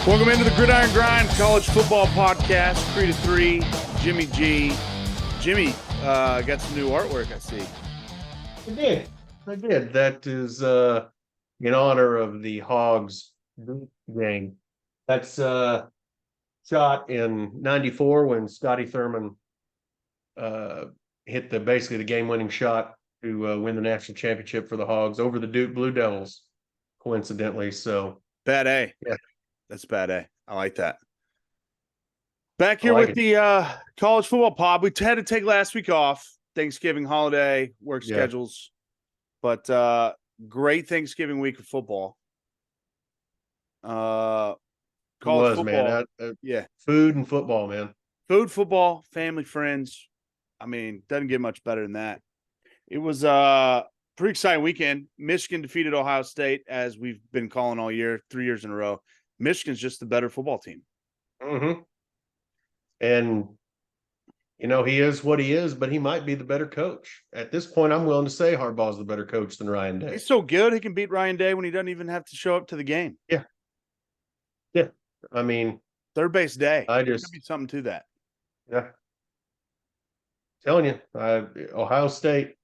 Welcome into the Gridiron Grind College Football Podcast. Creta 3, Jimmy G. Jimmy got some new artwork, I see. I did. That is in honor of the Hogs game. That's shot in '94 when Scotty Thurman hit basically the game-winning shot to win the national championship for the Hogs over the Duke Blue Devils, coincidentally. So Bad A. Yeah. That's bad A. I like that. Back here like with the College Football Pod. We had to take last week off. Thanksgiving holiday, work schedules. But great Thanksgiving week of football. College football. Man. Yeah. Food and football, man. Food, football, family, friends. I mean, doesn't get much better than that. It was pretty exciting weekend. Michigan defeated Ohio State, as we've been calling all year, 3 years in a row. Michigan's just the better football team. Mm-hmm. And, you know, he is what he is, but he might be the better coach. At this point, I'm willing to say Harbaugh's the better coach than Ryan Day. He's so good, he can beat Ryan Day when he doesn't even have to show up to the game. Yeah. I mean, third base day. There could be something to that. Yeah. Telling you, Ohio State,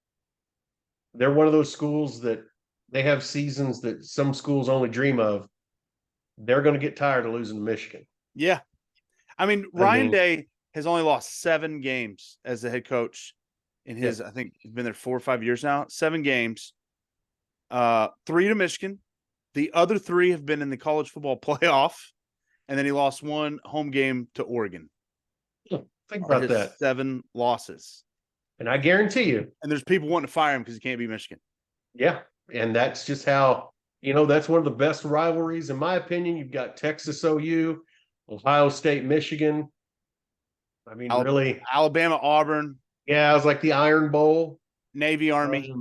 they're one of those schools that they have seasons that some schools only dream of. They're going to get tired of losing to Michigan. Yeah. I mean, Ryan Day has only lost 7 games as the head coach in his, I think he's been there 4 or 5 years now. 7 games. 3 to Michigan. The other 3 have been in the college football playoff. And then he lost 1 home game to Oregon. Think about that. 7 losses. And I guarantee you. And there's people wanting to fire him because he can't beat Michigan. Yeah. And that's just how, you know, that's one of the best rivalries. In my opinion, you've got Texas OU, Ohio State, Michigan. I mean, really. Alabama, Auburn. Yeah, it was like the Iron Bowl. Navy, Army.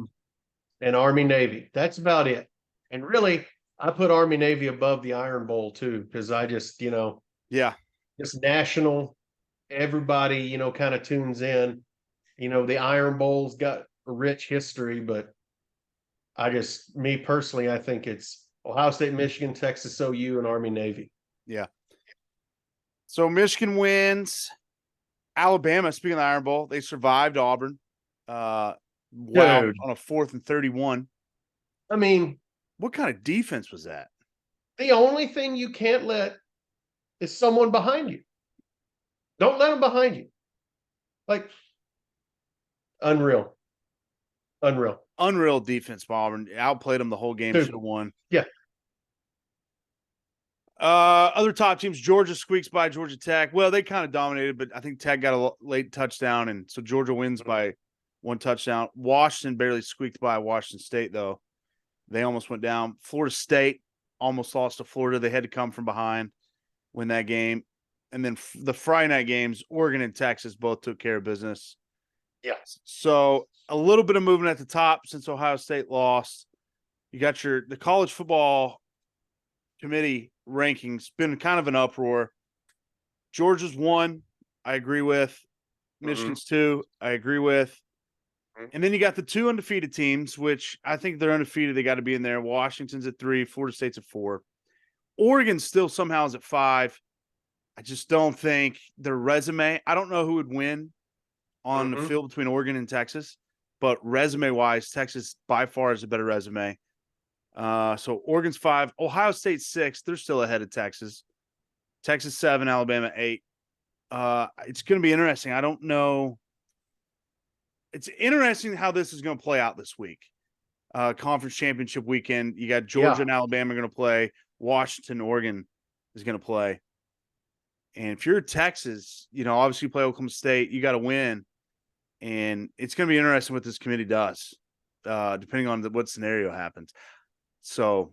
And Army, Navy. That's about it. And really, I put Army, Navy above the Iron Bowl, too, because I just, you know. Yeah. Just national. Everybody, you know, kind of tunes in. You know, the Iron Bowl's got a rich history, but me personally, I think it's Ohio State, Michigan, Texas OU, and Army, Navy. Yeah. So Michigan wins. Alabama, speaking of the Iron Bowl, they survived Auburn. On a 4th and 31. I mean, what kind of defense was that? The only thing you can't let is someone behind you. Don't let them behind you. Like, unreal defense by Auburn. Outplayed them the whole game. Should have won. Yeah. Other top teams, Georgia squeaks by Georgia Tech. Well, they kind of dominated, but I think Tech got a late touchdown, and so Georgia wins by 1 touchdown. Washington barely squeaked by Washington State, though. They almost went down. Florida State almost lost to Florida. They had to come from behind, win that game. And then the Friday night games, Oregon and Texas both took care of business. Yeah. So a little bit of movement at the top since Ohio State lost. You got the college football committee rankings been kind of an uproar. Georgia's 1, I agree with. Michigan's 2, I agree with. And then you got the 2 undefeated teams, which I think they're undefeated. They got to be in there. Washington's at 3, Florida State's at 4. Oregon still somehow is at 5. I just don't think their resume. I don't know who would win on the field between Oregon and Texas, but resume-wise, Texas by far is a better resume. So Oregon's 5, Ohio State 6. They're still ahead of Texas. Texas 7, Alabama 8. It's going to be interesting. I don't know. It's interesting how this is going to play out this week. Conference championship weekend. You got Georgia and Alabama going to play. Washington, Oregon is going to play. And if you're Texas, you know, obviously you play Oklahoma State, you got to win. And it's going to be interesting what this committee does, depending on what scenario happens. So,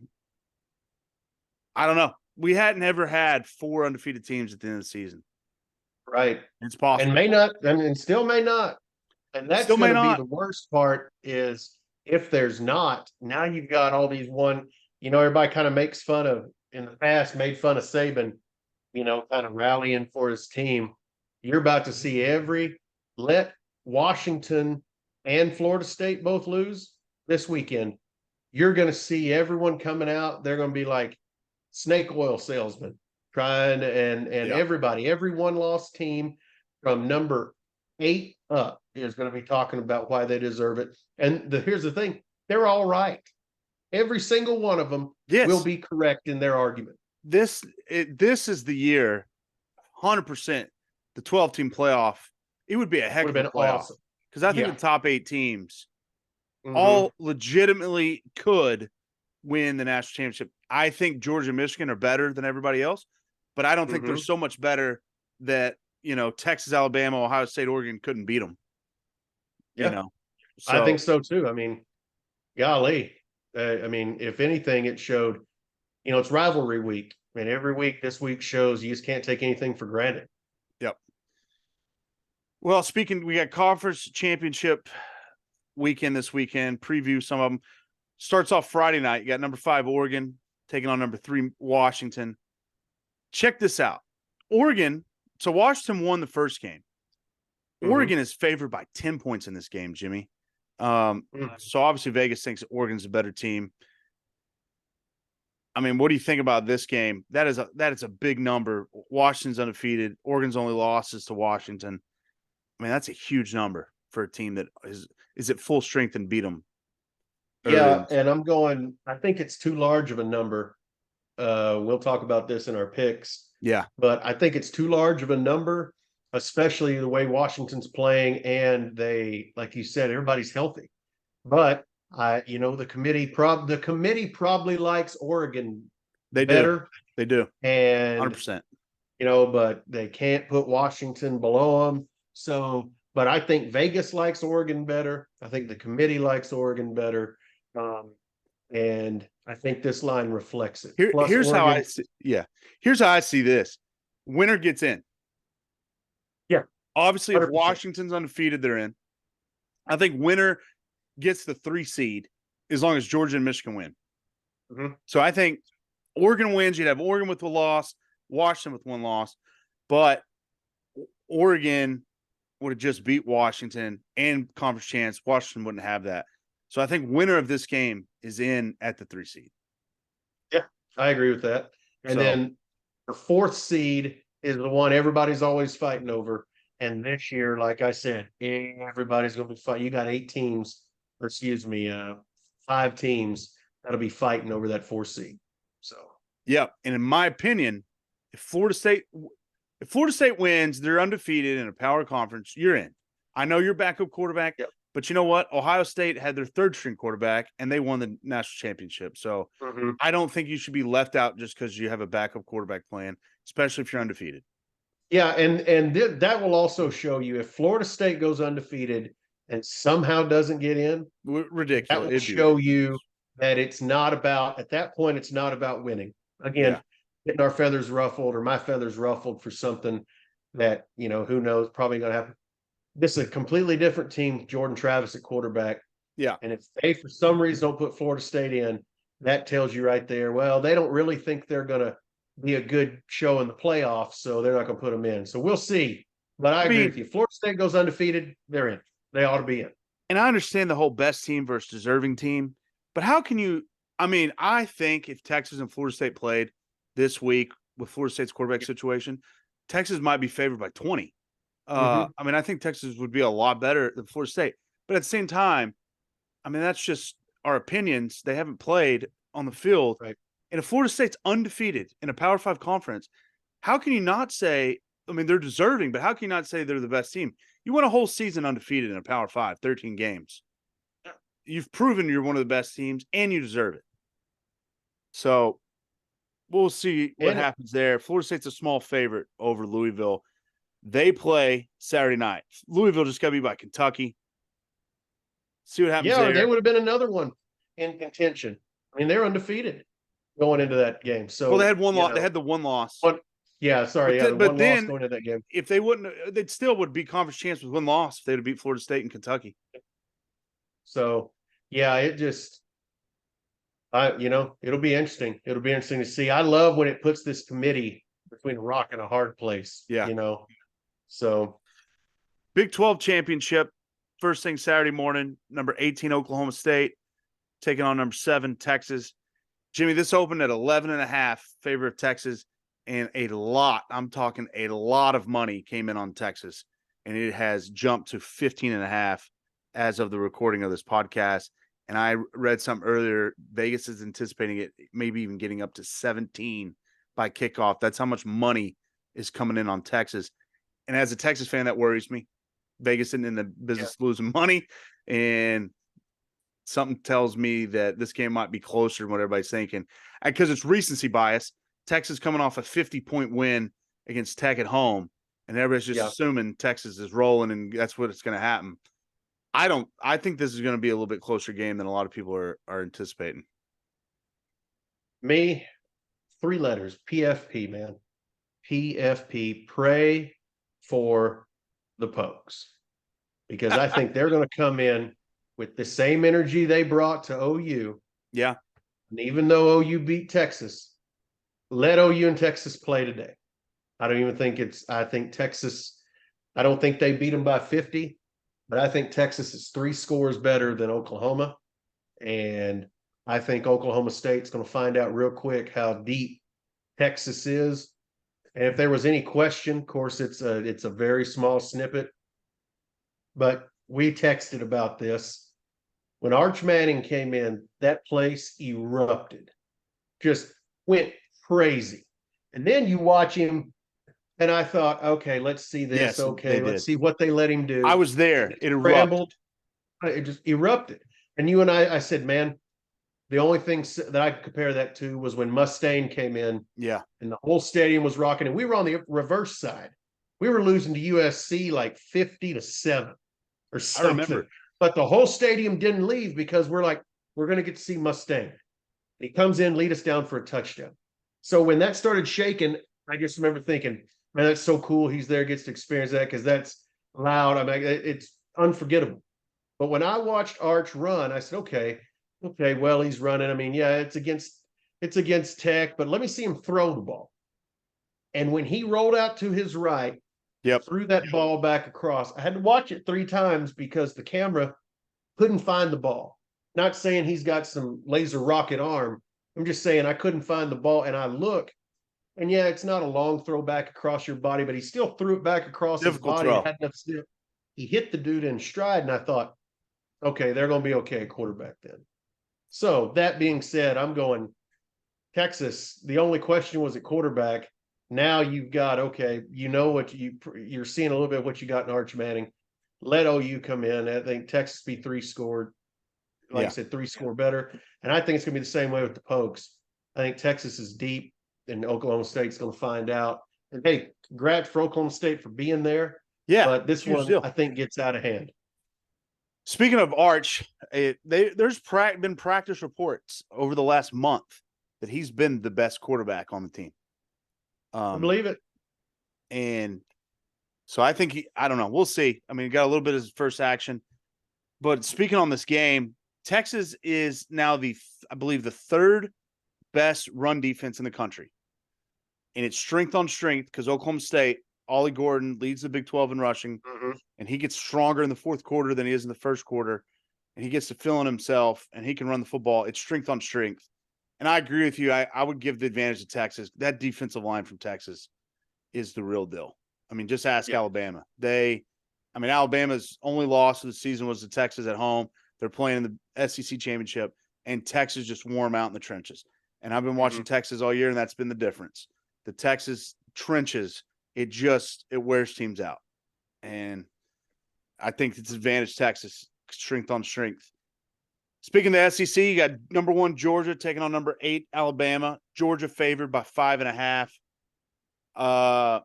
I don't know. We hadn't ever had 4 undefeated teams at the end of the season. Right. It's possible. And may not, and still may not. And that's going to be the worst part is if there's not, now you've got all these everybody kind of makes fun of, in the past, made fun of Saban, you know, kind of rallying for his team. You're about to see let Washington and Florida State both lose this weekend. You're going to see everyone coming out. They're going to be like snake oil salesmen. trying and everybody, every one-loss team from number 8 up is going to be talking about why they deserve it. And here's the thing, they're all right. Every single one of them will be correct in their argument. This is the year, 100%. The 12-team playoff, it would be a heck of a playoff. Awesome. Because I think the top 8 teams all legitimately could win the national championship. I think Georgia and Michigan are better than everybody else, but I don't think they're so much better that, Texas, Alabama, Ohio State, Oregon couldn't beat them. Yeah. I think so too. I mean, golly. If anything, it showed, it's rivalry week. And every week this week shows you just can't take anything for granted. Yep. Well, we got conference championship weekend this weekend. Preview some of them. Starts off Friday night. You got number 5 Oregon taking on number 3 Washington. Check this out. Oregon. So Washington won the first game. Oregon is favored by 10 points in this game, Jimmy. So obviously Vegas thinks Oregon's a better team. I mean, what do you think about this game? That is a big number. Washington's undefeated. Oregon's only losses to Washington. I mean, that's a huge number for a team that is at full strength and beat them. Yeah, and I think it's too large of a number. We'll talk about this in our picks. Yeah. But I think it's too large of a number, especially the way Washington's playing, and they, like you said, everybody's healthy. But the committee probably likes Oregon better. They do. And 100%. But they can't put Washington below them. So, but I think Vegas likes Oregon better. I think the committee likes Oregon better. And I think this line reflects it. Here's how I see. Yeah. Here's how I see this. Winner gets in. Yeah. Obviously, 100%. if Washington's undefeated, they're in. I think winner gets the 3 seed as long as Georgia and Michigan win. So I think Oregon wins. You'd have Oregon with a loss, Washington with 1 loss. But Oregon would have just beat Washington and conference chance. Washington wouldn't have that. So I think winner of this game is in at the 3 seed. Yeah, I agree with that. And then the 4th seed is the one everybody's always fighting over. And this year, like I said, everybody's going to be fighting. You got 5 teams that'll be fighting over that 4th seed. So, yeah. And in my opinion, if Florida State wins, they're undefeated in a power conference, you're in. I know you're backup quarterback. Yep. But you know what? Ohio State had their 3rd-string quarterback, and they won the national championship. So I don't think you should be left out just because you have a backup quarterback playing, especially if you're undefeated. Yeah, and that will also show you if Florida State goes undefeated and somehow doesn't get in. Ridiculous. That will show you that it's not about, at that point, it's not about winning. Again, getting our feathers ruffled or my feathers ruffled for something that, who knows, probably going to happen. This is a completely different team, Jordan Travis at quarterback. Yeah. And if they, for some reason, don't put Florida State in, that tells you right there, well, they don't really think they're going to be a good show in the playoffs, so they're not going to put them in. So we'll see. But I agree with you. If Florida State goes undefeated, they're in. They ought to be in. And I understand the whole best team versus deserving team, but how can you – I think if Texas and Florida State played this week with Florida State's quarterback situation, Texas might be favored by 20. I think Texas would be a lot better than Florida State. But at the same time, that's just our opinions. They haven't played on the field. Right. And if Florida State's undefeated in a Power 5 conference, how can you not say – they're deserving, but how can you not say they're the best team? You won a whole season undefeated in a Power 5, 13 games. Yeah. You've proven you're one of the best teams, and you deserve it. So we'll see what happens there. Florida State's a small favorite over Louisville. They play Saturday night. Louisville just got beat by Kentucky. See what happens there. Yeah, they would have been another one in contention. They're undefeated going into that game. So they had one loss. They had the 1 loss. But then loss going into that game. If they wouldn't, they'd still would be conference chance with 1 loss if they'd have beat Florida State and Kentucky. So it just, it'll be interesting. It'll be interesting to see. I love when it puts this committee between a rock and a hard place. Yeah. So Big 12 championship, first thing Saturday morning, number 18 Oklahoma State taking on number 7 Texas. Jimmy, this opened at 11.5 favor of Texas, and I'm talking a lot of money came in on Texas, and it has jumped to 15.5 as of the recording of this podcast. And I read something earlier. Vegas is anticipating it maybe even getting up to 17 by kickoff. That's how much money is coming in on Texas. And as a Texas fan, that worries me. Vegas isn't in the business of losing money, and something tells me that this game might be closer than what everybody's thinking. Because it's recency bias. Texas coming off a 50-point win against Tech at home, and everybody's just assuming Texas is rolling, and that's what it's going to happen. I think this is going to be a little bit closer game than a lot of people are anticipating. Me, 3 letters, PFP, man. PFP, pray for the Pokes. Because I think they're going to come in with the same energy they brought to OU. Yeah. And even though OU beat Texas, let OU and Texas play today. I think Texas, I don't think they beat them by 50, but I think Texas is 3 scores better than Oklahoma. And I think Oklahoma State's going to find out real quick how deep Texas is. And if there was any question, of course, it's a very small snippet, but we texted about this. When Arch Manning came in, that place erupted, just went crazy. And then you watch him, and I thought, okay, let's see this. Yes, okay, let's see what they let him do. I was there. It scrambled. It just erupted. And you and I said, man, the only thing that I could compare that to was when Mustaine came in. Yeah. And the whole stadium was rocking. And we were on the reverse side. We were losing to USC like 50-7 or something. I remember. But the whole stadium didn't leave because we're going to get to see Mustaine. He comes in, lead us down for a touchdown. So when that started shaking, I just remember thinking, man, that's so cool. He's there, gets to experience that because that's loud. I mean, it's unforgettable. But when I watched Arch run, I said, okay, well, he's running. I mean, yeah, it's against Tech, but let me see him throw the ball. And when he rolled out to his right, threw that ball back across, I had to watch it 3 times because the camera couldn't find the ball. Not saying he's got some laser rocket arm. I'm just saying I couldn't find the ball, and I look, and yeah, it's not a long throw back across your body, but he still threw it back across his body. Had enough still. He hit the dude in stride, and I thought, okay, they're going to be okay at quarterback then. So that being said, I'm going Texas. The only question was at quarterback. Now you've got, okay, you know what you're seeing a little bit of what you got in Arch Manning. Let OU come in. I think Texas be 3 scored. Like I said, 3 score better. And I think it's going to be the same way with the Pokes. I think Texas is deep, and Oklahoma State's going to find out. And hey, congrats for Oklahoma State for being there. Yeah. But this one, I think, gets out of hand. Speaking of Arch, there's been practice reports over the last month that he's been the best quarterback on the team. I believe it. And so I think I don't know. We'll see. I mean, he got a little bit of his first action. But speaking on this game, Texas is now I believe the 3rd best run defense in the country. And it's strength on strength because Oklahoma State, Ollie Gordon leads the Big 12 in rushing, and he gets stronger in the 4th quarter than he is in the 1st quarter, and he gets to feeling himself, and he can run the football. It's strength on strength. And I agree with you. I would give the advantage to Texas. That defensive line from Texas is the real deal. I mean, just ask Alabama. Alabama's only loss of the season was to Texas at home. They're playing in the SEC championship, and Texas just wore them out in the trenches. And I've been watching Texas all year, and that's been the difference. The Texas trenches, it wears teams out. And I think it's advantage Texas, strength on strength. Speaking of the SEC, you got number 1 Georgia taking on number 8 Alabama. Georgia favored by 5.5. I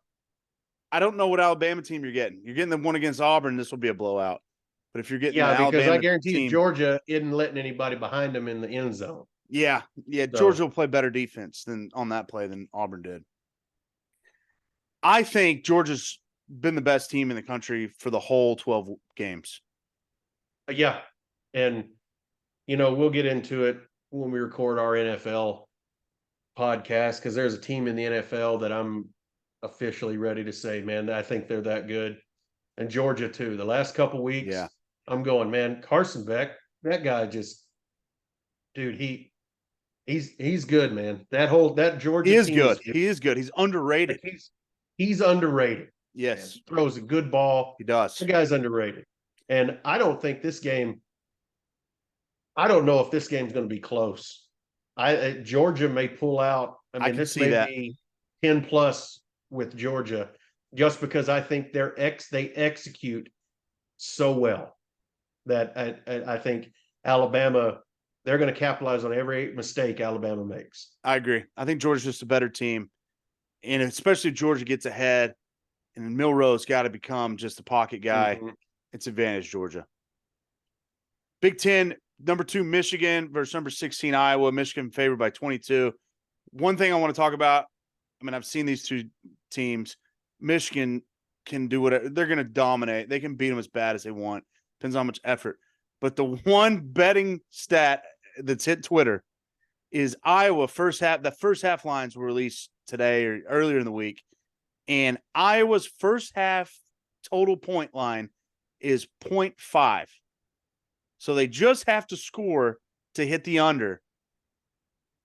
don't know what Alabama team you're getting. You're getting the one against Auburn. This will be a blowout. But if you're getting the Alabama because I guarantee team, you Georgia isn't letting anybody behind them in the end zone. Yeah. Georgia will play better defense on that play than Auburn did. I think Georgia's been the best team in the country for the whole 12 games. Yeah. And, we'll get into it when we record our NFL podcast because there's a team in the NFL that I'm officially ready to say, man, I think they're that good. And Georgia, too. The last couple weeks, I'm going, man, Carson Beck, that guy just, dude, He's good, man. That Georgia He is team is good. good. He is good. He's underrated. He's underrated. Yes, Man. Throws a good ball. he does. The guy's underrated. And I don't think this game, I don't know if this game's going to be close. Georgia may pull out. I I mean, can this see may that. be 10 plus with Georgia, just because I think they execute so well that I think Alabama, they're going to capitalize on every mistake Alabama makes. I agree. I think Georgia's just a better team. And especially if Georgia gets ahead and Milroe's got to become just a pocket guy, it's advantage Georgia. Big Ten, number 2, Michigan versus number 16, Iowa. Michigan favored by 22. One thing I want to talk about, I mean, I've seen these two teams. Michigan can do whatever. They're going to dominate. They can beat them as bad as they want. Depends on how much effort. But the one betting stat that's hit Twitter is Iowa first half. The first half lines were released today or earlier in the week. And Iowa's first half total point line is 0.5. So they just have to score to hit the under.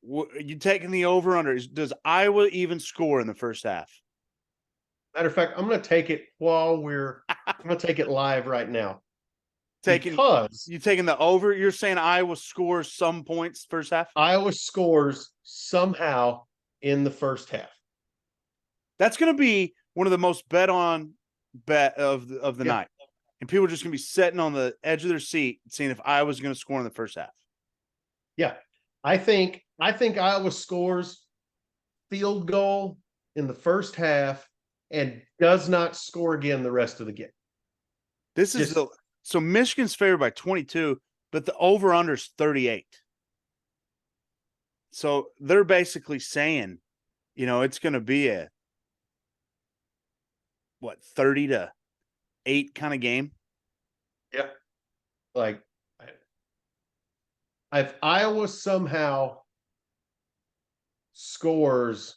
You taking the over under? Does Iowa even score in the first half? Matter of fact, I'm going to take it I'm going to take it live right now. Because you taking the over? You're saying Iowa scores some points first half? Iowa scores somehow in the first half. That's going to be one of the most bet of the night. And people are just going to be sitting on the edge of their seat seeing if Iowa's going to score in the first half. Yeah. I think Iowa scores field goal in the first half and does not score again the rest of the game. So Michigan's favored by 22, but the over-under is 38. So they're basically saying, it's going to be a 30-8 kind of game. Yeah. Like, if Iowa somehow scores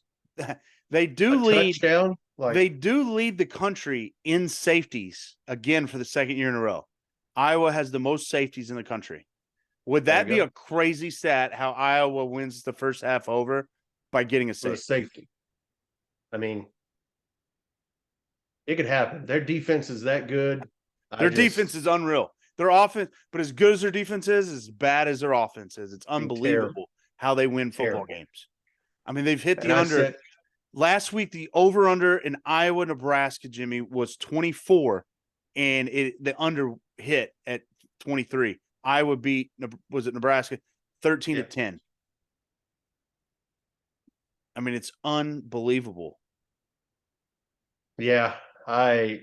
they do lead touchdown, they do lead the country in safeties again for the second year in a row. Iowa has the most safeties in the country. Would that be a crazy stat how Iowa wins the first half over by getting a safety? I mean, it could happen. Their defense is that good. Their defense is unreal. Their offense, but as good as their defense is, as bad as their offense is, it's unbelievable how they win football games. I mean, they've hit the under. Last week, the over-under in Iowa, Nebraska, Jimmy, was 24, and the under hit at 23. Iowa beat, was it Nebraska, 13-10. I mean, it's unbelievable. Yeah, and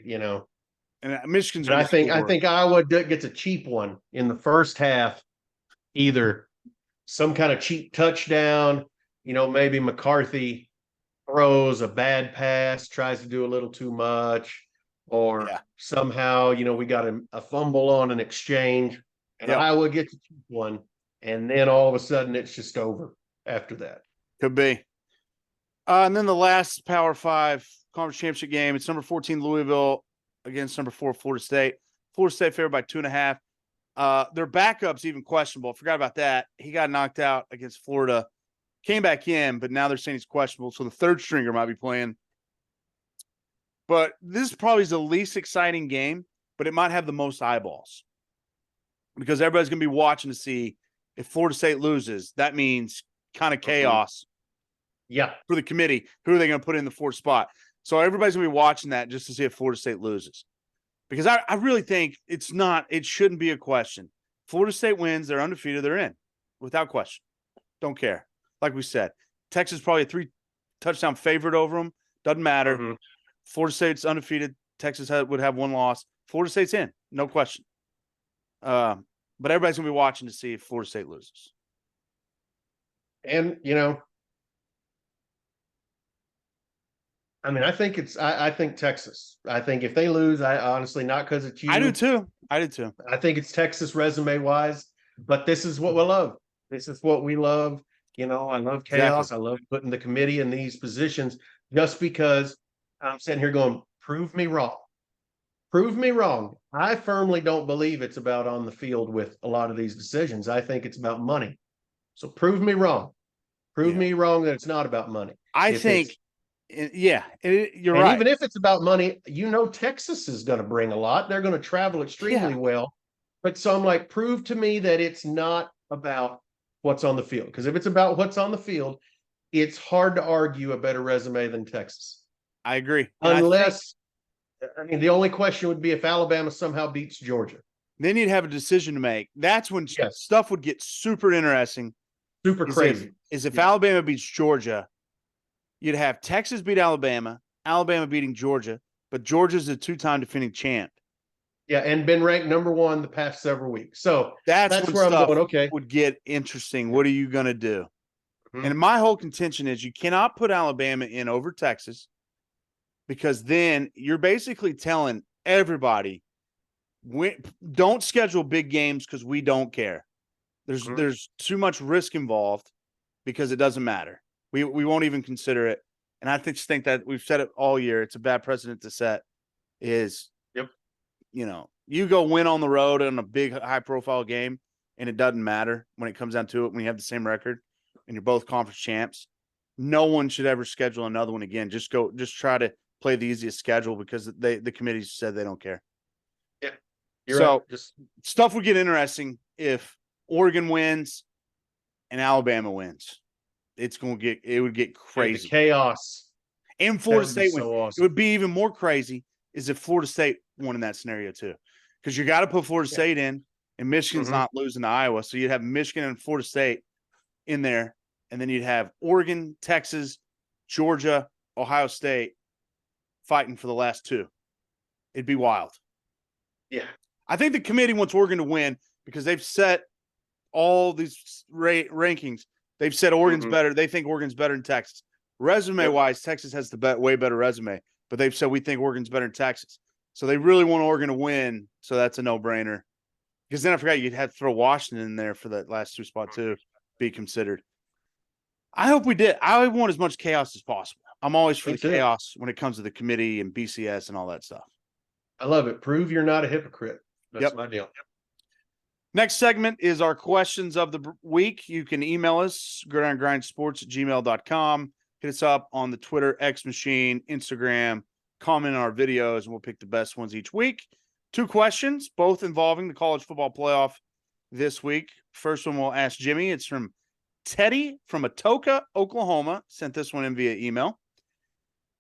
Michigan's. I think Iowa gets a cheap one in the first half, either some kind of cheap touchdown, maybe McCarthy throws a bad pass, tries to do a little too much, or somehow, we got a fumble on an exchange, and Iowa gets a cheap one, and then all of a sudden it's just over after that. Could be. And then the last Power 5 conference championship game, it's number 14 Louisville against number 4 Florida State. Florida State favored by 2.5. Their backup's even questionable. I forgot about that. He got knocked out against Florida. Came back in, but now they're saying he's questionable. So the third stringer might be playing. But this probably is the least exciting game, but it might have the most eyeballs. Because everybody's going to be watching to see if Florida State loses. That means kind of chaos. Yeah. For the committee. Who are they going to put in the 4th spot? So everybody's going to be watching that just to see if Florida State loses. Because I really think it shouldn't be a question. Florida State wins, they're undefeated, they're in. Without question. Don't care. Like we said, Texas probably a 3-touchdown favorite over them. Doesn't matter. Florida State's undefeated. Texas would have one loss. Florida State's in. No question. But everybody's going to be watching to see if Florida State loses. And, I think I think Texas. I think if they lose, I honestly, not because it's you. I do too. I think it's Texas resume wise, but this is what we love. This is what we love. I love chaos. Exactly. I love putting the committee in these positions just because I'm sitting here going, prove me wrong. Prove me wrong. I firmly don't believe it's about on the field with a lot of these decisions. I think it's about money. So prove me wrong. Prove me wrong that it's not about money. I think, you're and right. Even if it's about money, Texas is going to bring a lot. They're going to travel extremely well. But so I'm like, prove to me that it's not about what's on the field. Because if it's about what's on the field, it's hard to argue a better resume than Texas. I agree. Unless, the only question would be if Alabama somehow beats Georgia. Then you'd have a decision to make. That's when stuff would get super interesting. Super crazy. If Alabama beats Georgia, you'd have Texas beat Alabama, Alabama beating Georgia, but Georgia's a 2-time defending champ. Yeah, and been ranked number 1 the past several weeks. So that's where I'm going, okay. Would get interesting. What are you going to do? Mm-hmm. And my whole contention is you cannot put Alabama in over Texas, because then you're basically telling everybody, don't schedule big games because we don't care. There's too much risk involved because it doesn't matter. We won't even consider it. And I think that we've said it all year. It's a bad precedent to set. You go win on the road on a big high profile game, and it doesn't matter when it comes down to it. When you have the same record and you're both conference champs, no one should ever schedule another one again. Just try to play the easiest schedule because the committee said they don't care. Yeah. So stuff would get interesting if Oregon wins and Alabama wins. It would get crazy. The chaos. And Florida State wins. Awesome. It would be even more crazy is if Florida State won in that scenario too. Because you got to put Florida State in, and Michigan's not losing to Iowa. So you'd have Michigan and Florida State in there, and then you'd have Oregon, Texas, Georgia, Ohio State fighting for the last 2. It'd be wild. Yeah. I think the committee wants Oregon to win because they've set all these rankings. They've said Oregon's better. They think Oregon's better than Texas. Resume-wise, Texas has the way better resume, but they've said we think Oregon's better than Texas. So they really want Oregon to win, so that's a no-brainer. Because then I forgot you'd have to throw Washington in there for that last 2 spot too, be considered. I hope we did. I want as much chaos as possible. I'm always for the chaos when it comes to the committee and BCS and all that stuff. I love it. Prove you're not a hypocrite. That's my deal. Next segment is our questions of the week. You can email us, gridirongrindsports@gmail.com. Hit us up on the Twitter, X Machine, Instagram, comment on our videos, and we'll pick the best ones each week. 2 questions, both involving the college football playoff this week. First one we'll ask Jimmy. It's from Teddy from Atoka, Oklahoma. Sent this one in via email.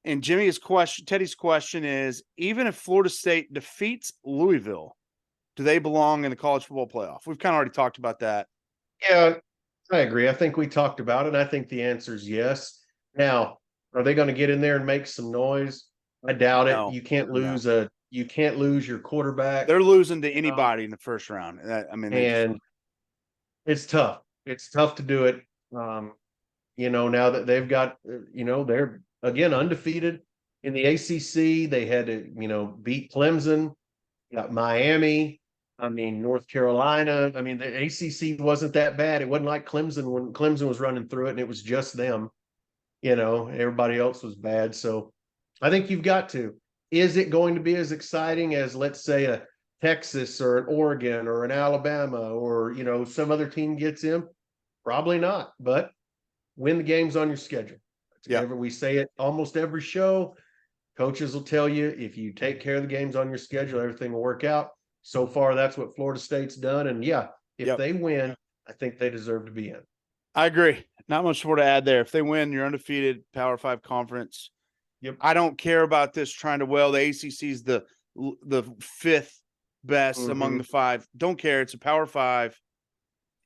And Teddy's question is, even if Florida State defeats Louisville, do they belong in the college football playoff? We've kind of already talked about that. Yeah, I agree. I think we talked about it. I think the answer is yes. Now, are they going to get in there and make some noise? I doubt it. You can't lose your quarterback. They're losing to anybody in the first round. It's tough. It's tough to do it. Now that they've got, they're again undefeated in the ACC. They had to, beat Clemson, got Miami. North Carolina. The ACC wasn't that bad. It wasn't like Clemson when Clemson was running through it and it was just them. Everybody else was bad. So I think you've got to. Is it going to be as exciting as, let's say, a Texas or an Oregon or an Alabama or, some other team gets in? Probably not, but win the games on your schedule. We say it almost every show. Coaches will tell you, if you take care of the games on your schedule, everything will work out. So far, that's what Florida State's done. And if they win, I think they deserve to be in. I agree. Not much more to add there. If they win, you're undefeated, Power 5 conference. I don't care about this trying to, the ACC is the 5th best among the 5. Don't care. It's a Power 5.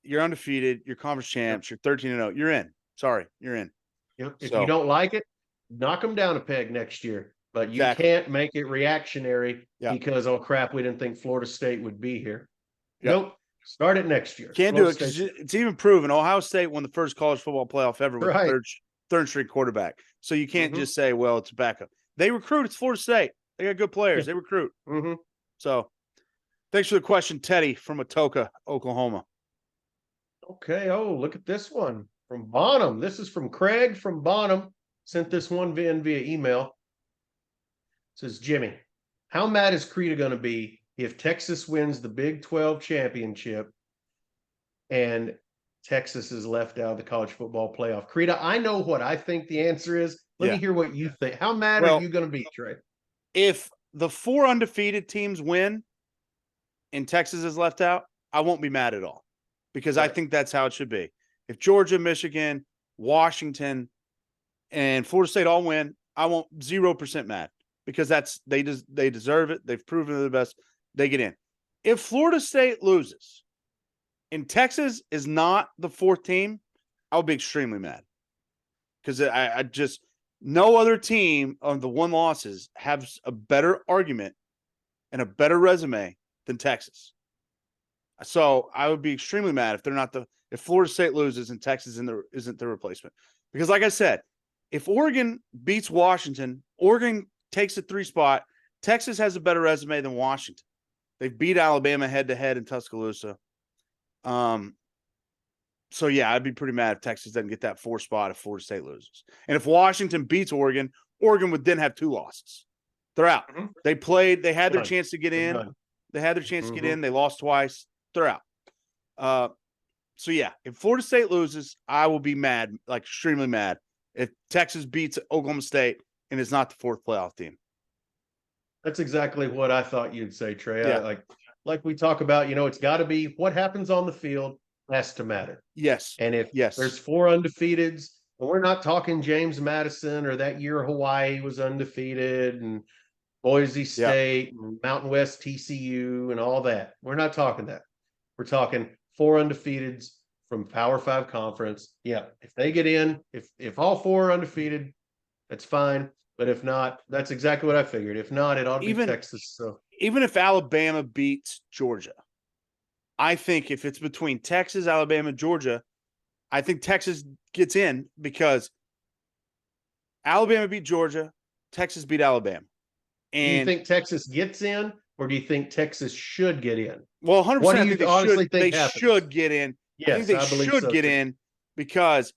You're undefeated. You're conference champs. You're 13-0. You're in. Sorry, you're in. If you don't like it, knock them down a peg next year. But you can't make it reactionary because, oh, crap, we didn't think Florida State would be here. Nope. Start it next year. Can't do it because it's even proven. Ohio State won the first college football playoff ever with a third string quarterback. So you can't just say, well, it's a backup. They recruit. It's Florida State. They got good players. They recruit. So thanks for the question, Teddy from Atoka, Oklahoma. Okay. Oh, look at this one from Bonham. This is from Craig from Bonham. Sent this one via email. It says, Jimmy, how mad is Creta going to be if Texas wins the Big 12 championship and Texas is left out of the college football playoff. Creta, I know what I think the answer is. Let me hear what you think. How mad are you going to be, Trey? If the 4 undefeated teams win and Texas is left out, I won't be mad at all because I think that's how it should be. If Georgia, Michigan, Washington, and Florida State all win, I won't 0% mad because they deserve it. They've proven they're the best. They get in. If Florida State loses and Texas is not the 4th team, I'll be extremely mad because I just no other team of the 1 losses has a better argument and a better resume than Texas. So I would be extremely mad if Florida State loses and Texas isn't the replacement. Because like I said, if Oregon beats Washington, Oregon takes the 3 spot, Texas has a better resume than Washington. They've beat Alabama head-to-head in Tuscaloosa. So, yeah, I'd be pretty mad if Texas doesn't get that 4 spot if Florida State loses. And if Washington beats Oregon, Oregon would then have 2 losses. They're out. They played. They had their chance to get in. They had their chance to get in. They lost twice. They're out. So, yeah, if Florida State loses, I will be mad, like extremely mad, if Texas beats Oklahoma State and is not the 4th playoff team. That's exactly what I thought you'd say, Trey. Yeah. Like we talk about, it's got to be what happens on the field has to matter. Yes. And if there's 4 undefeateds, and we're not talking James Madison or that year Hawaii was undefeated and Boise State and Mountain West TCU and all that. We're not talking that. We're talking 4 undefeateds from Power 5 conference. Yeah. If they get in, if all 4 are undefeated, that's fine. But if not, that's exactly what I figured. If not, it ought to be Texas. So even if Alabama beats Georgia, I think if it's between Texas, Alabama, Georgia, I think Texas gets in because Alabama beat Georgia, Texas beat Alabama. And do you think Texas gets in, or do you think Texas should get in? Well, 100%. What do you honestly think they should get in. Yes, I think they should get in because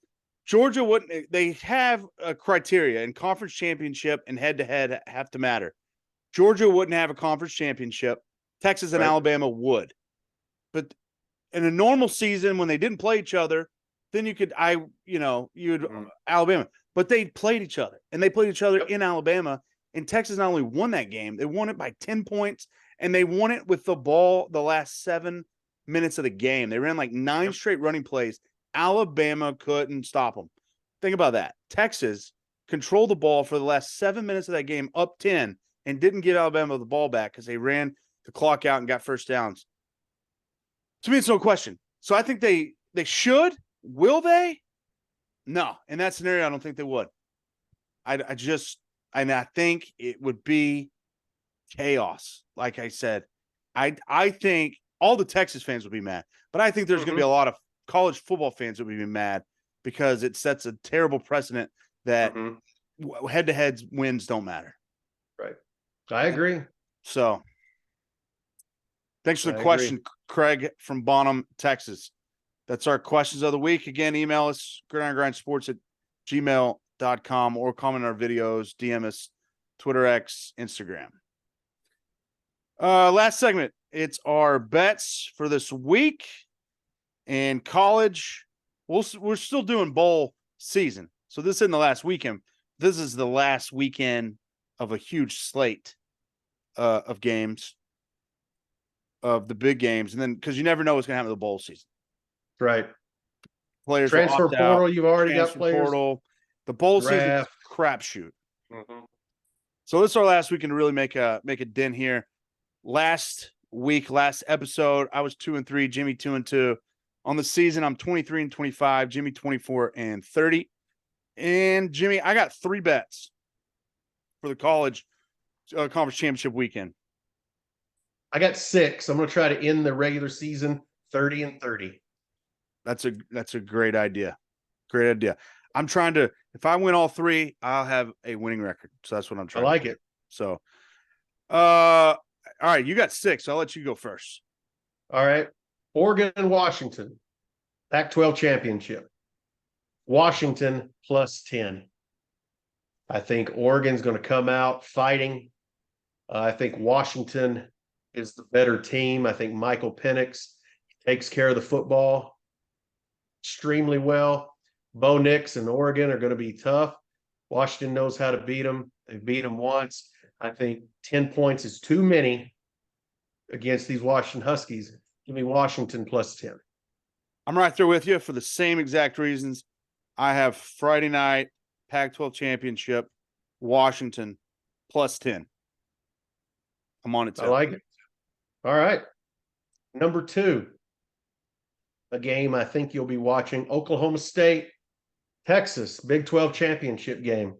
Georgia wouldn't. They have a criteria, and conference championship and head-to-head have to matter. Georgia wouldn't have a conference championship. Texas and Alabama would. But in a normal season, when they didn't play each other, then you'd Alabama. But they played each other, and they played each other in Alabama. And Texas not only won that game, they won it by 10 points, and they won it with the ball the last 7 minutes of the game. They ran like 9 straight running plays. Alabama couldn't stop them. Think about that. Texas controlled the ball for the last 7 minutes of that game, up 10, and didn't give Alabama the ball back because they ran the clock out and got first downs. To me, it's no question. So I think they should. Will they? No. In that scenario, I don't think they would. I think it would be chaos. Like I said, I think all the Texas fans would be mad, but I think there's going to be a lot of college football fans that would be mad because it sets a terrible precedent that head-to-head wins don't matter. Right. I agree. So thanks for the question, Craig from Bonham, Texas. That's our questions of the week. Again, email us, gridirongrindsports@gmail.com, or comment on our videos, DM us, Twitter, X, Instagram. Last segment. It's our bets for this week. In college, we're still doing bowl season. So this isn't the last weekend. This is the last weekend of a huge slate of games, of the big games. And then, because you never know what's going to happen to the bowl season. Right. Players transfer portal, you've already got transfer players. portal. The bowl season is a crapshoot. So this is our last weekend to really make a dent here. Last episode, I was 2-3, Jimmy 2-2. On the season, I'm 23-25, Jimmy 24-30. And Jimmy, I got 3 bets for the college conference championship weekend. I got 6. I'm going to try to end the regular season 30-30. That's a great idea. Great idea. I'm trying to, if I win all 3, I'll have a winning record. So that's what I'm trying to do. it. So, all right, you got 6. I'll let you go first. All right. Oregon and Washington, Pac-12 championship. Washington +10. I think Oregon's going to come out fighting. I think Washington is the better team. I think Michael Penix takes care of the football. extremely well. Bo Nix and Oregon are going to be tough. Washington knows how to beat them. They've beat them once. I think 10 points is too many against these Washington Huskies. Give me Washington plus 10. I'm right there with you for the same exact reasons. I have Friday night Pac-12 championship, Washington plus 10. I'm on it too. I like it. All right. Number 2, a game I think you'll be watching, Oklahoma State, Texas, Big 12 championship game.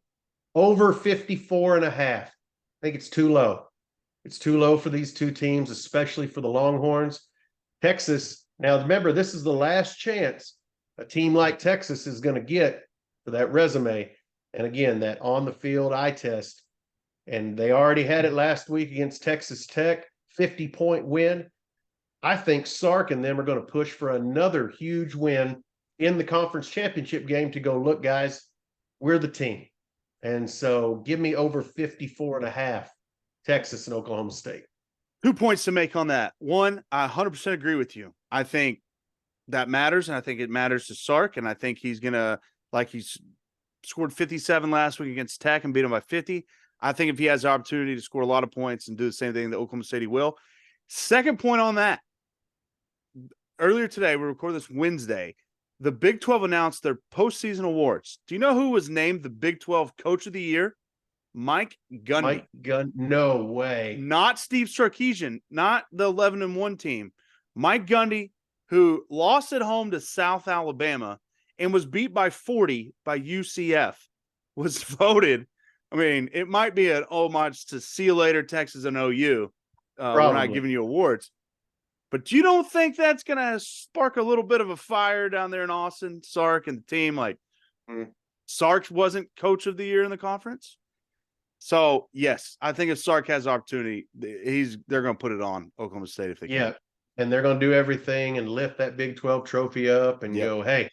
Over 54.5. I think it's too low. It's too low for these two teams, especially for the Longhorns. Texas, now remember, this is the last chance a team like Texas is going to get for that resume. And again, that on-the-field eye test. And they already had it last week against Texas Tech, 50-point win. I think Sark and them are going to push for another huge win in the conference championship game to go, look, guys, we're the team. And so give me over 54.5, Texas and Oklahoma State. 2 points to make on that. One, I 100% agree with you. I think that matters, and I think it matters to Sark, and I think he's going to, like he's scored 57 last week against Tech and beat him by 50. I think if he has the opportunity to score a lot of points and do the same thing that Oklahoma State, he will. Second point on that. Earlier today, we recorded this Wednesday, the Big 12 announced their postseason awards. Do you know who was named the Big 12 Coach of the Year? Mike Gundy. No way. Not Steve Sarkisian, not the 11-1 team. Mike Gundy, who lost at home to South Alabama and was beat by 40 by UCF, was voted. I mean, it might be an homage to see you later, Texas and OU. We're not giving you awards. But you don't think that's going to spark a little bit of a fire down there in Austin, Sark and the team? Like, Sark wasn't Coach of the Year in the conference? So, yes, I think if Sark has opportunity, they're going to put it on Oklahoma State if they can. Yeah, and they're going to do everything and lift that Big 12 trophy up and go, hey,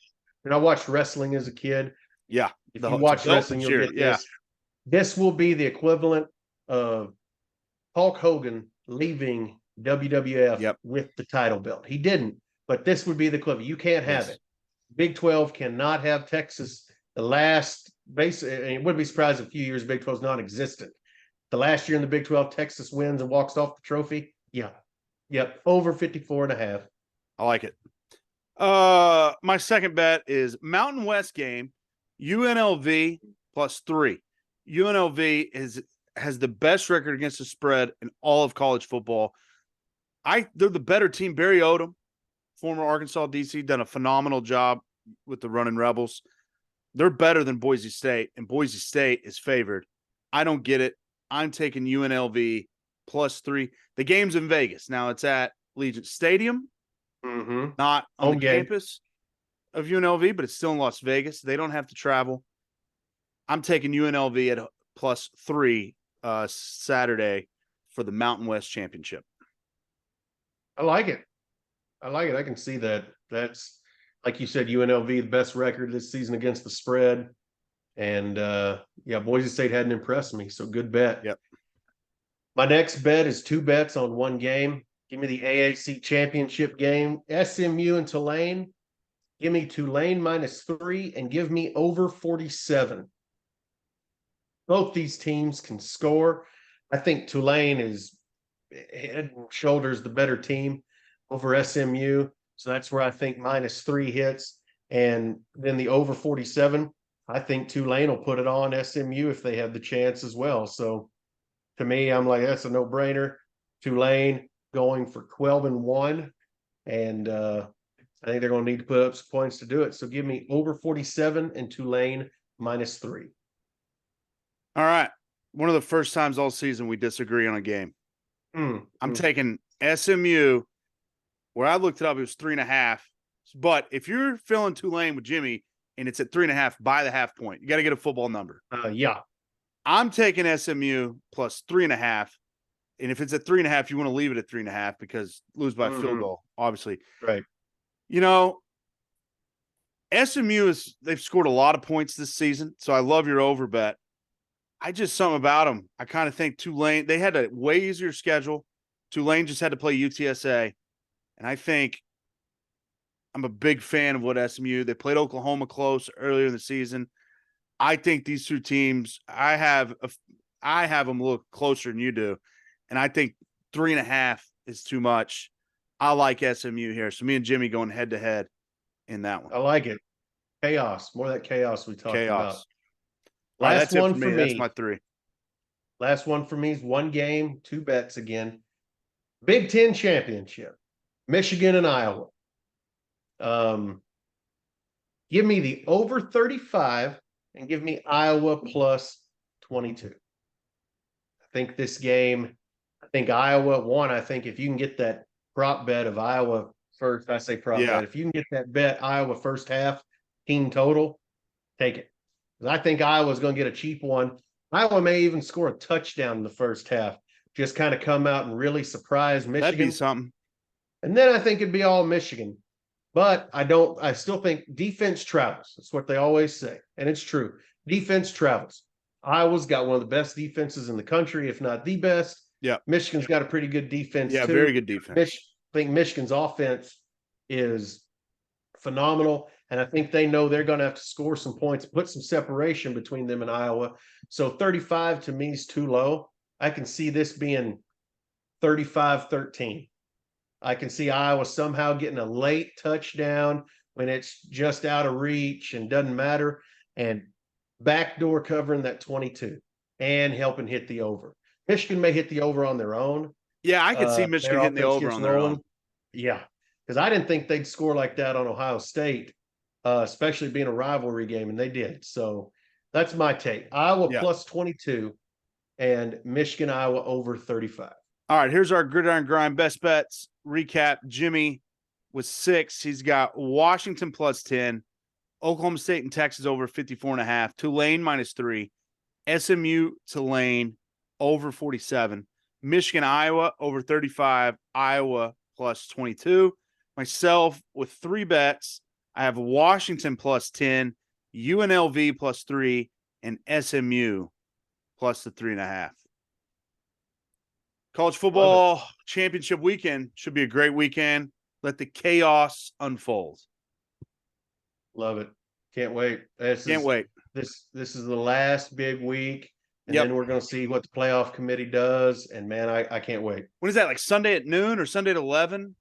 I watched wrestling as a kid. Yeah. If you watch wrestling, you'll get this. This will be the equivalent of Hulk Hogan leaving WWF with the title belt. He didn't, but this would be the equivalent. You can't have it. Big 12 cannot have Texas. The last it wouldn't be surprised if a few years Big 12 is non-existent. The last year in the Big 12, Texas wins and walks off the trophy. Yep, over 54.5. I like it. My second bet is Mountain West game, UNLV plus 3. UNLV has the best record against the spread in all of college football. They're the better team. Barry Odom, former Arkansas DC, done a phenomenal job with the Running Rebels. They're better than Boise State, and Boise State is favored. I don't get it. I'm taking UNLV plus 3. The game's in Vegas. Now it's at Allegiant Stadium, not on the campus of UNLV, but it's still in Las Vegas. They don't have to travel. I'm taking UNLV at plus 3 Saturday for the Mountain West Championship. I like it. I can see that. That's, like you said, UNLV, the best record this season against the spread. And, Boise State hadn't impressed me, so good bet. Yep. My next bet is 2 bets on one game. Give me the AAC championship game, SMU and Tulane. Give me Tulane minus 3 and give me over 47. Both these teams can score. I think Tulane is head and shoulders the better team over SMU. So that's where I think minus 3 hits. And then the over 47, I think Tulane will put it on SMU if they have the chance as well. So to me, I'm like, that's a no-brainer. Tulane going for 12-1. And I think they're going to need to put up some points to do it. So give me over 47 and Tulane minus 3. All right. One of the first times all season we disagree on a game. I'm taking SMU. Where I looked it up, it was 3.5. But if you're filling Tulane with Jimmy and it's at 3.5, buy the half point. You got to get a football number. I'm taking SMU plus 3.5. And if it's at 3.5, you want to leave it at 3.5 because lose by field goal, obviously. Right. SMU they've scored a lot of points this season. So I love your over bet. Something about them. I kind of think Tulane, they had a way easier schedule. Tulane just had to play UTSA. And I think I'm a big fan of what SMU. They played Oklahoma close earlier in the season. I think these two teams, I have them a little closer than you do. And I think 3.5 is too much. I like SMU here. So me and Jimmy going head to head in that one. I like it. Chaos. More of that chaos we talked about. All right, Last that's it one for for me. me. That's my 3. Last one for me is 1 game, 2 bets again. Big Ten championship. Michigan and Iowa. Give me the over 35 and give me Iowa plus 22. I think this game, I think Iowa won. I think if you can get that prop bet of Iowa first, I say prop bet. If you can get that bet Iowa first half team total, take it. I think Iowa's going to get a cheap one. Iowa may even score a touchdown in the first half. Just kind of come out and really surprise Michigan. That'd be something. And then I think it'd be all Michigan. But I still think defense travels. That's what they always say. And it's true. Defense travels. Iowa's got one of the best defenses in the country, if not the best. Yeah. Michigan's got a pretty good defense, too. Very good defense. I think Michigan's offense is phenomenal. And I think they know they're going to have to score some points, put some separation between them and Iowa. So 35 to me is too low. I can see this being 35-13. I can see Iowa somehow getting a late touchdown when it's just out of reach and doesn't matter, and backdoor covering that 22 and helping hit the over. Michigan may hit the over on their own. Yeah, I could see Michigan hitting the over on their own. Yeah, because I didn't think they'd score like that on Ohio State, especially being a rivalry game, and they did. So that's my take. Iowa plus 22 and Michigan, Iowa over 35. All right, here's our Gridiron Grind best bets recap. Jimmy with 6. He's got Washington plus 10, Oklahoma State and Texas over 54.5, Tulane -3, SMU Tulane over 47, Michigan, Iowa over 35, Iowa plus 22. Myself with 3 bets. I have Washington plus 10, UNLV plus 3, and SMU plus the 3.5. College football championship weekend should be a great weekend. Let the chaos unfold. Love it. Can't wait. Can't wait. This is the last big week, and then we're going to see what the playoff committee does. And man, I can't wait. When is that? Like Sunday at noon or Sunday at 11?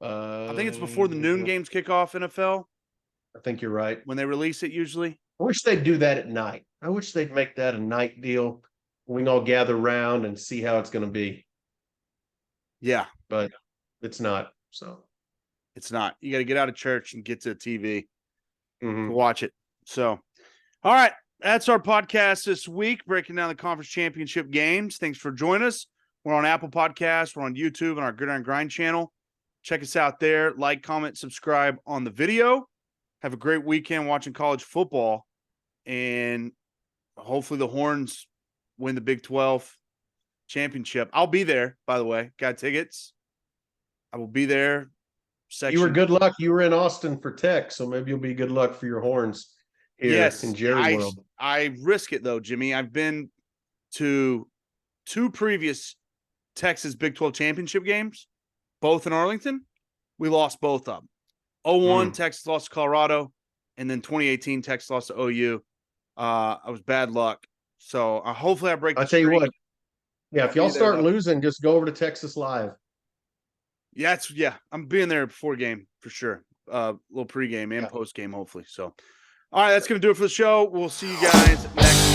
I think it's before the noon games kick off. NFL. I think you're right. When they release it, usually. I wish they'd do that at night. I wish they'd make that a night deal. We can all gather around and see how it's going to be. Yeah. But it's not. So it's not. You got to get out of church and get to the TV to watch it. So, all right. That's our podcast this week, breaking down the conference championship games. Thanks for joining us. We're on Apple Podcasts. We're on YouTube and our Gridiron Grind channel. Check us out there. Like, comment, subscribe on the video. Have a great weekend watching college football. And hopefully the Horns win the Big 12 championship. I'll be there, by the way. Got tickets. I will be there. You were good luck. You were in Austin for Tech, so maybe you'll be good luck for your Horns here in Jerry World. I risk it, though, Jimmy. I've been to 2 previous Texas Big 12 championship games, both in Arlington. We lost both of them. 0-1, Texas lost to Colorado, and then 2018, Texas lost to OU. I was bad luck. So hopefully I break the streak. I'll tell you what. Yeah, if y'all start losing, just go over to Texas Live. Yeah, I'm being there before game for sure. Little pregame and postgame, hopefully. So, all right, that's going to do it for the show. We'll see you guys next